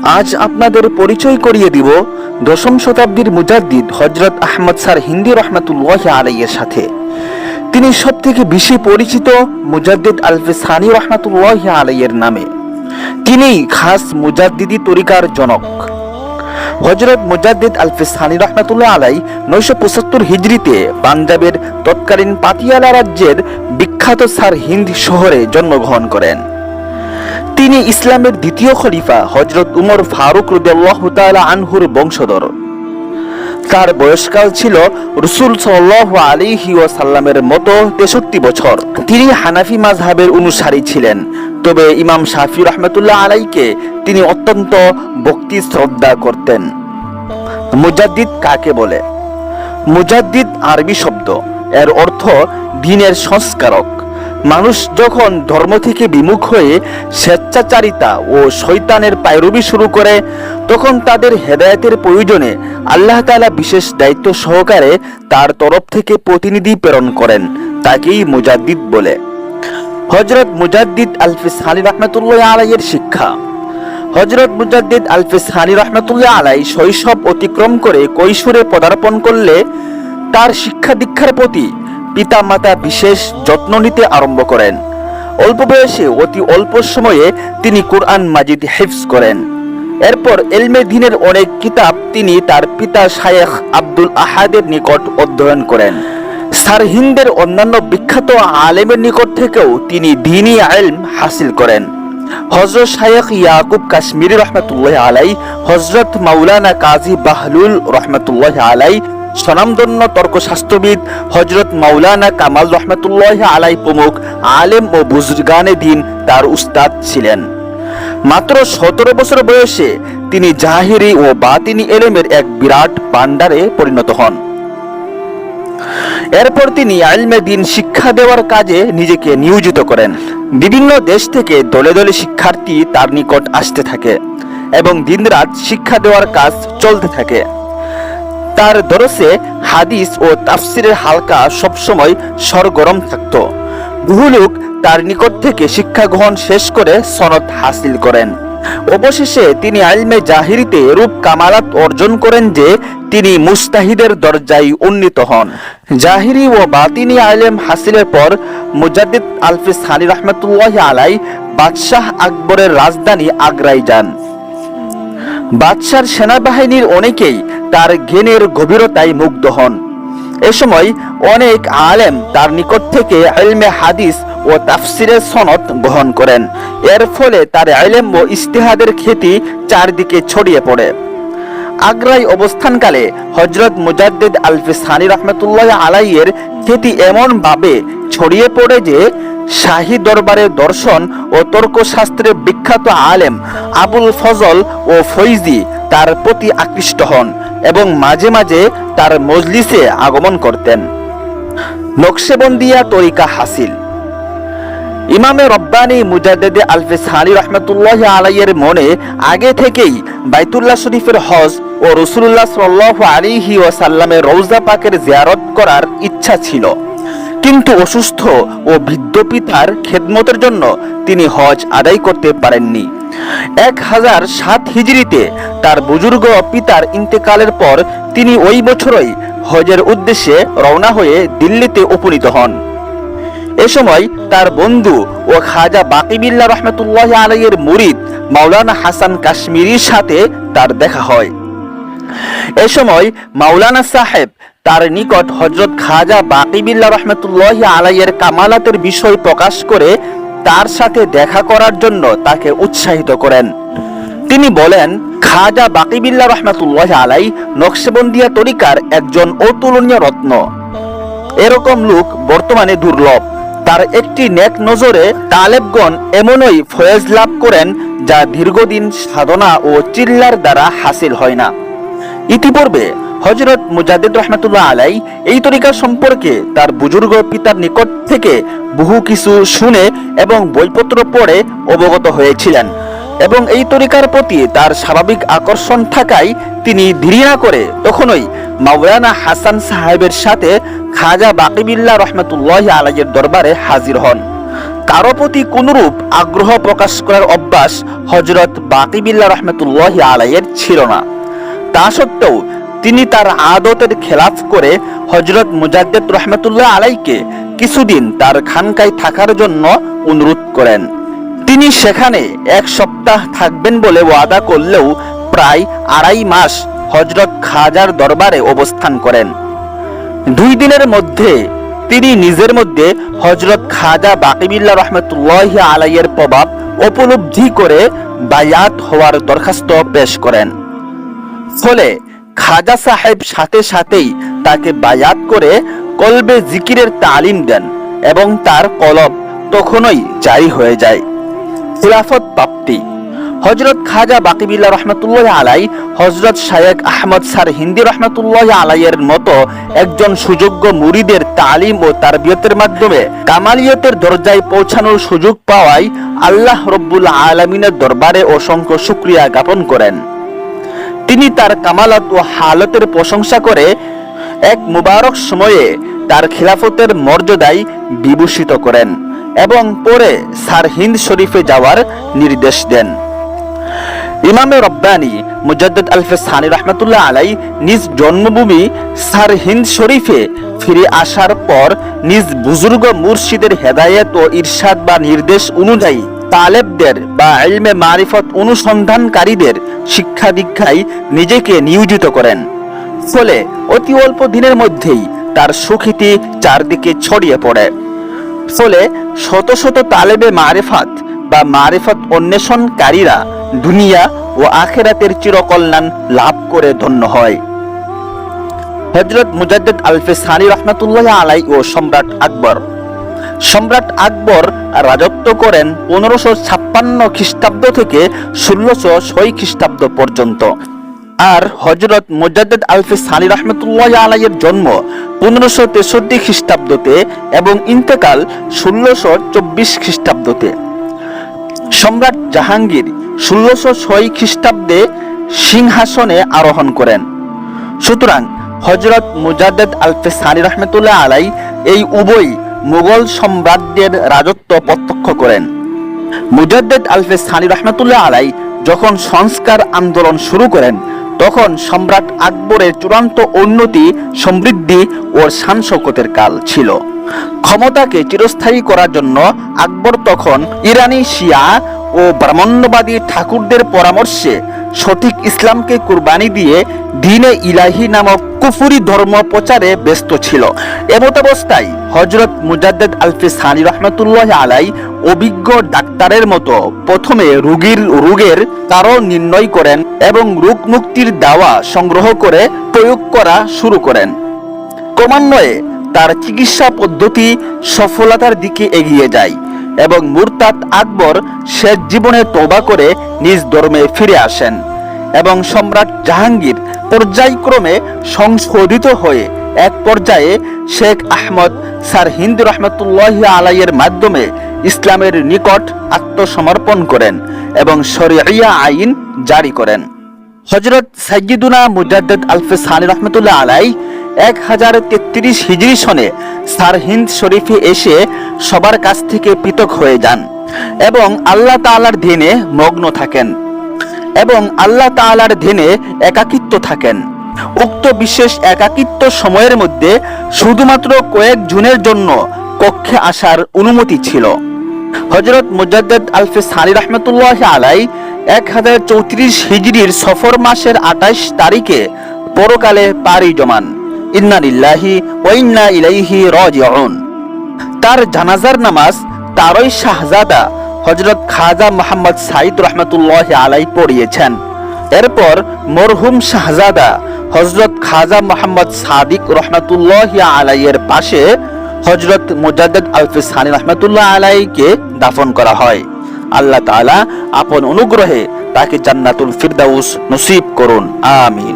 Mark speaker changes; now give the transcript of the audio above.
Speaker 1: আজ আপনাদের পরিচয় করিয়ে দিব দশম শতাব্দীর মুজাদ্দিদ হযরত আহমদ স্যার হিন্দি রহমাতুল্লাহি আলাইহির সাথে। তিনি সবথেকে বেশি পরিচিত মুজাদ্দিদ আলফে সানি রহমাতুল্লাহি আলাইহির নামে। তিনি খাস মুজাদ্দিদি তরিকার জনক। হযরত মুজাদ্দিদ আলফে সানি রহমাতুল্লাহ আলাই 975 হিজরিতে পাঞ্জাবের তৎকালীন পাতিয়ালা রাজ্যের বিখ্যাত স্যার হিন্দ শহরে জন্মগ্রহণ করেন। তিনি ইসলামের দ্বিতীয় খলিফা হযরত উমর ফারুক রাদিয়াল্লাহু তাআলা আনহুর বংশধর। তার বয়সকাল ছিল রাসূল সাল্লাল্লাহু আলাইহি ওয়াসাল্লামের মতো 63 বছর। তিনি হানাফি মাযহাবের অনুসারী ছিলেন, তবে ইমাম শাফি রাহমাতুল্লাহ আলাইকে তিনি অত্যন্ত ভক্তি শ্রদ্ধা করতেন। মুজাদ্দিদ কাকে বলে? মুজাদ্দিদ আরবি শব্দ, এর অর্থ দ্বীনের সংস্কারক। মানুষ যখন ধর্ম থেকে বিমুখ হয়ে স্বেচ্ছাচারিতা ও শয়তানের পায়রবি শুরু করে, তখন তাদের হেদায়েতের প্রয়োজনে আল্লাহ তাআলা বিশেষ দায়িত্ব সহকারে তার তরফ থেকে প্রতিনিধি প্রেরণ করেন। তাকেই মুজাদ্দিদ বলে। হযরত মুজাদ্দিদ আলফে সানি রাহমাতুল্লাহ আলাইহির শিক্ষা। হযরত মুজাদ্দিদ আলফে সানি রাহমাতুল্লাহ আলাইহি শৈশব অতিক্রম করে কৈশোরে পদার্পণ করলে তার শিক্ষা দীক্ষার প্রতি পিতা মাতা বিশেষ যত্ন নিতে আরম্ভ করেন। অল্প বয়সে অতি অল্প সময়ে তিনি কুরআন মাজিদ হিফজ করেন। এরপর ইলমে দ্বীনের অনেক কিতাব তিনি তার পিতা শায়েখ আব্দুল আহাদের নিকট অধ্যয়ন করেন। স্যার হিন্দের অন্যান্য বিখ্যাত আলেমের নিকট থেকেও তিনি দ্বীনি ইলম হাসিল করেন। হযরত শায়েখ ইয়াকুব কাশ্মীরি রহমাতুল্লাহ আলাই, হযরত মাওলানা কাজী বাহলুল রহমাতুল্লাহ আলাই, স্বনামধন্য তর্কশাস্ত্রবিদ হযরত মাওলানা কামাল রহমাতুল্লাহ আলাই প্রমুখ আলেম ও বুজুর্গানে দ্বীন তার উস্তাদ ছিলেন। মাত্র 17 বছর বয়সে তিনি জাহিরি ও বাতিনি ইলমের এক বিরাট ভান্ডারে পরিণত হন। এরপর তিনি ইলমে দ্বীন শিক্ষা দেওয়ার কাজে নিজেকে নিয়োজিত করেন। বিভিন্ন দেশ থেকে দলে দলে শিক্ষার্থী তার নিকট আসতে থাকে এবং দিনরাত শিক্ষা দেওয়ার কাজ চলতে থাকে। তার দরসে হাদিস ও তাফসিরের হালকা সবসময় সরগরম থাকত। বহু লোক তার নিকট থেকে শিক্ষা গ্রহণ শেষ করে সনদ হাসিল করেন। অবশেষে তিনি ইলমে জাহিরিতে রূপ কামালাত অর্জন করেন যে তিনি মুস্তাহিদের দরজায় উন্নীত হন। জাহিরি ও বাতিনি ইলম হাসিলের পর মুজাদ্দিদ আলফে সানি রাহমাতুল্লাহি আলাই বাদশাহ আকবরের রাজধানী আগ্রায় যান। বাদশার সেনাবাহিনীর অনেকেই তার জ্ঞানের গভীরতায় মুগ্ধ হন। এ সময় অনেক আলেম তার নিকট থেকে ইলমে হাদিস ও তাফসিরের সনদ গ্রহণ করেন। এর ফলে তার ইলম ও ইজতিহাদের খ্যাতি চারদিকে ছড়িয়ে পড়ে। আগ্রায় অবস্থানকালে হযরত মুজাদ্দিদ আলফে সানি রাহমাতুল্লাহ আলাইহির খ্যাতি এমন ভাবে ছড়িয়ে পড়ে যে শাহী দরবারের দর্শন ও তর্কশাস্ত্রের বিখ্যাত আলেম আবুল ফজল ও ফৈজি তার প্রতি আকৃষ্ট হন এবং মাঝে মাঝে তার মজলিসে আগমন করতেন। নকশবন্দিয়া তরিকা হাসিল। ইমামে রব্বানি মুজাদ্দিদ আলফে সানি রাহমাতুল্লাহ আলাইহির মনে আগে থেকেই বাইতুল্লাহ শরীফের হজ ও রাসূলুল্লাহ সাল্লাল্লাহু আলাইহি ওয়াসাল্লামের রওজা পাকের জিয়ারত করার ইচ্ছা ছিল, কিন্তু অসুস্থ ও বৃদ্ধ পিতার খেদমতের জন্য তিনি হজ আদায় করতে পারেননি। 1007 হিজরিতে তার বুজুর্গ পিতার ইন্তেকালের পর তিনি ওই বছরই হজের উদ্দেশ্যে রওনা হয়ে দিল্লিতে উপনীত হন। এ সময় তার বন্ধু ও খাজা বাকিবিল্লাহ রহমাতুল্লাহ আলাইহির মুরিদ মাওলানা হাসান কাশ্মীরির সাথে তার দেখা হয়। এ সময় মাওলানা সাহেব তার নিকট হযরত খাজা বাকিবিল্লাহ রহমাতুল্লাহ আলাইহির কামালাতের বিষয় প্রকাশ করে তার সাথে দেখা করার জন্য তাকে উৎসাহিত করেন। তিনি বলেন, খাজা বাকিবিল্লাহ রহমাতুল্লাহ আলাইহি নকশবন্দিয়া তরিকার একজন অতুলনীয় রত্ন। এরকম লোক বর্তমানে দুর্লভ। তার একটি নেক নজরে তালেবগণ এমনই ফয়েজ লাভ করেন যা দীর্ঘদিন সাধনা ও চিল্লার দ্বারা হাসিল হয় না। ইতিপূর্বে হযরত মুজাদ্দিদ রহমাতুল্লাহ আলাইহি এই তরিকা সম্পর্কে তার বুজুর্গ পিতার নিকট থেকে বহু কিছু শুনে এবং বইপত্র পড়ে অবগত হয়েছিলেন এবং এই তরিকার প্রতি তার স্বাভাবিক আকর্ষণ থাকায় তিনি দেরি না করে তখনই মাওলানা হাসান সাহেবের সাথে খাজা বাকিবিল্লাহ রহমাতুল্লাহ আলাইহির দরবারে হাজির হন। কারো প্রতি কোনরূপ আগ্রহ প্রকাশ করার অভ্যাস হযরত বাকি বিল্লাহ রহমতুল্লাহি আলাইহির ছিল না। তা সত্ত্বেও তিনি তার আদতের খেলাফ করে হযরত মুজাদ্দিদ রহমতুল্লাহ আলাইকে কিছুদিন তার খানকায় থাকার জন্য অনুরোধ করেন। তিনি সেখানে 1 সপ্তাহ থাকবেন বলে ওয়াদা করলেও প্রায় 2.5 মাস হযরত খাজার দরবারে অবস্থান করেন। 2 দিনের মধ্যে তিনি নিজের মধ্যে হযরত খাজা বাকি বিল্লাহ রহমতুল্লাহি আলাইহির প্রভাব উপলব্ধি করে বায়াত হওয়ার দরখাস্ত পেশ করেন। ফলে খাজা সাহেব সাথে সাথেই তাকে বায়াত করে কলবে জিকিরের তালিম দেন এবং তার কলব তখনই জারি হয়ে যায়। খিলাফত প্রাপ্তি। হযরত খাজা বাকি বিল্লাহ রহমতুল্লাহ আলাই হযরত শায়েখ আহমদ সারহিন্দি রহমতুল্লাহ আলাইয়ের মতো একজন সুযোগ্য মুরিদের তালিম ও তারবিয়তের মাধ্যমে কামালিয়তের দরজায় পৌঁছানোর সুযোগ পাওয়ায় আল্লাহ রব্বুল আলামিনের দরবারে অসংখ্য শুকরিয়া জ্ঞাপন করেন। তিনি তার কামালত ও হালতের প্রশংসা করে এক মুবারক সময়ে তার খিলাফতের মর্যাদায় বিভূষিত করেন এবং পরে সারহিন্দ শরীফে যাওয়ার নির্দেশ দেন। ইমামে রব্বানী মুজাদ্দিদ আলফে সানি রহমতুল্লাহ আলাই নিজ জন্মভূমি সারহিন্দ শরীফে ফিরে আসার পর নিজ বুজুর্গ মুর্শিদের হেদায়েত ও ইরশাদ বা নির্দেশ অনুযায়ী তালেবদের বা ইলমে মারিফত অনুসন্ধানকারীদের শিক্ষা দীক্ষায় নিজেকে নিয়োজিত করেন। ফলে অতি অল্প দিনের মধ্যেই তার সুখ্যাতি চারদিকে ছড়িয়ে পড়ে। ফলে শত শত তালেবে মারিফাত বা মারিফত অন্বেষণকারীরা দুনিয়া ও আখিরাতের চিরকল্যাণ লাভ করে ধন্য হয়। হযরত মুজাদ্দিদ আলফে সানি রহমতুল্লাহ আলাই ও সম্রাট আকবর। সম্রাট আকবর রাজত্ব করেন 1556 খ্রিস্টাব্দ থেকে 1606 খ্রিস্টাব্দ পর্যন্ত। আর হযরত মুজাদ্দিদ আলফে সানি রহমতুল্লাহ আলাইয়ের জন্ম 1563 খ্রিস্টাব্দতে এবং ইন্তেকাল 1624 খ্রিস্টাব্দতে। সম্রাট জাহাঙ্গীর 1606 খ্রিস্টাব্দে সিংহাসনে আরোহণ করেন। সুতরাং হযরত মুজাদ্দিদ আলফে সানি রহমতুল্লাহ আলাই এই উভয় মুঘল সম্রাটদের রাজত্ব প্রত্যক্ষ করেন। মুজাদ্দিদ আলফে সানি রহমতুল্লাহ আলাই যখন সংস্কার আন্দোলন শুরু করেন তখন সম্রাট আকবরের চূড়ান্ত উন্নতি, সমৃদ্ধি ও শান শৌকতের কাল ছিল। ক্ষমতাকে চিরস্থায়ী করার জন্য আকবর তখন ইরানি শিয়া ও ব্রাহ্মণ্যবাদী ঠাকুরদের পরামর্শে সঠিক ইসলামকে কুরবানি দিয়ে দ্বীনে ইলাহি নামক কুফরি ধর্ম প্রচারে ব্যস্ত ছিল। এমতাবস্থায় হযরত মুজাদ্দিদ আলফে সানি রহমতুল্লাহ আলাই অভিজ্ঞ ডাক্তারের মতো প্রথমে রোগের কারণ নির্ণয় করেন এবং রোগ মুক্তির দাওয়া সংগ্রহ করে প্রয়োগ করা শুরু করেন। ক্রমান্বয়ে তার চিকিৎসা পদ্ধতি সফলতার দিকে এগিয়ে যায় এবং মুরতাদ আকবর শেষ জীবনে তওবা করে নিজ ধর্মে ফিরে আসেন এবং সম্রাট জাহাঙ্গীর পর্যায়ক্রমে সংশোধিত হয়ে এক পর্যায়ে শেখ আহমদ সারহিন্দ রহমতুল্লাহ আলাইয়ের মাধ্যমে ইসলামের নিকট আত্মসমর্পণ করেন এবং শরিয়া আইন জারি করেন। হযরত সাইয়্যিদুনা মুজাদ্দিদ আলফে সানি রহমতুল্লাহ আলাই 1033 হিজরি সনে সারহিন্দ শরীফে এসে সবার কাছ থেকে পৃথক হয়ে যান এবং আল্লাহ তাআলার ধ্যানে মগ্ন থাকেন এবং আল্লাহ তাআলার ধ্যানে একাকিত্ব থাকেন। উক্ত বিশেষ একাকিত্ব সময়ের মধ্যে শুধুমাত্র কয়েক জনের জন্য কক্ষে আসার অনুমতি ছিল। হযরত মুজাদ্দিদ আলফে সানি রহমতুল্লাহ আলাই 1034 হিজরির সফর মাসের 28 তারিখে পরকালে পাড়ি জমান। ইন্না লিল্লাহি ওয়া ইন্না ইলাইহি রাজিউন। তার জানাজার নামাজ তারই শাহজাদা হযরত খাজা মুহাম্মদ সাইদ রহমতুল্লাহ আলাই পড়িয়েছেন। এরপর মরহুম শাহজাদা হযরত খাজা মুহাম্মদ সাদিক রহমতুল্লাহ আলাইয়ের পাশে হযরত মুজাদ্দিদ আলফে সানি রহমতুল্লাহ আলাইকে দাফন করা হয়। আল্লাহ তাআলা আপন অনুগ্রহে তাকে জান্নাতুল ফিরদাউস নসিব করুন, আমিন।